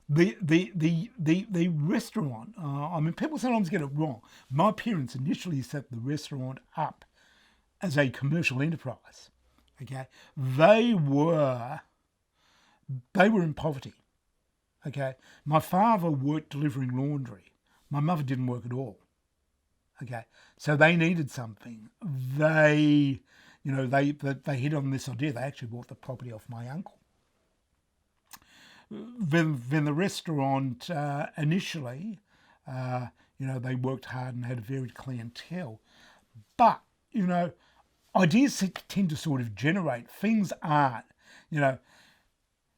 The restaurant. I mean, people sometimes get it wrong. My parents initially set the restaurant up as a commercial enterprise. Okay, they were they were in poverty. Okay, my father worked delivering laundry. My mother didn't work at all. Okay, so they needed something. They hit on this idea. They actually bought the property off my uncle. Then the restaurant initially, they worked hard and had a varied clientele. But ideas tend to sort of generate. Things aren't. You know,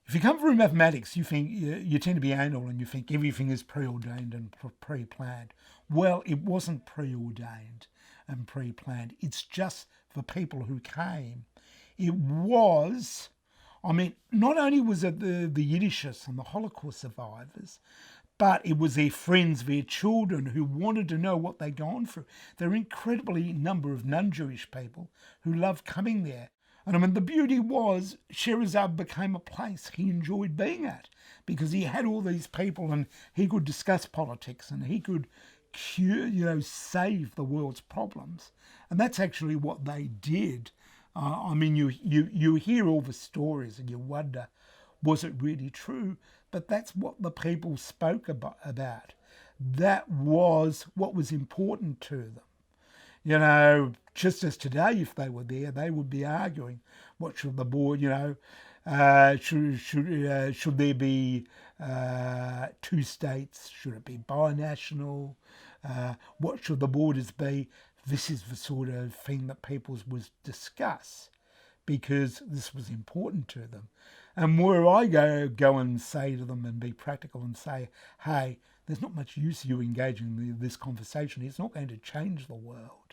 if you come from mathematics, you tend to be anal and you think everything is preordained and pre-planned. Well, it wasn't preordained and pre-planned. It's just the people who came. It was, I mean, not only was it the Yiddishists and the Holocaust survivors, but it was their friends, their children who wanted to know what they'd gone through. There are incredibly number of non-Jewish people who loved coming there. And I mean, the beauty was Scheherazade became a place he enjoyed being at because he had all these people and he could discuss politics and he could save the world's problems. And that's actually what they did. I mean, you hear all the stories and you wonder, was it really true? But that's what the people spoke about. That was what was important to them. Just as today, if they were there, they would be arguing, what should the board, should there be two states? Should it be binational? What should the borders be? This is the sort of thing that people would discuss because this was important to them. And where I go and say to them and be practical and say, hey, there's not much use you engaging in this conversation. It's not going to change the world.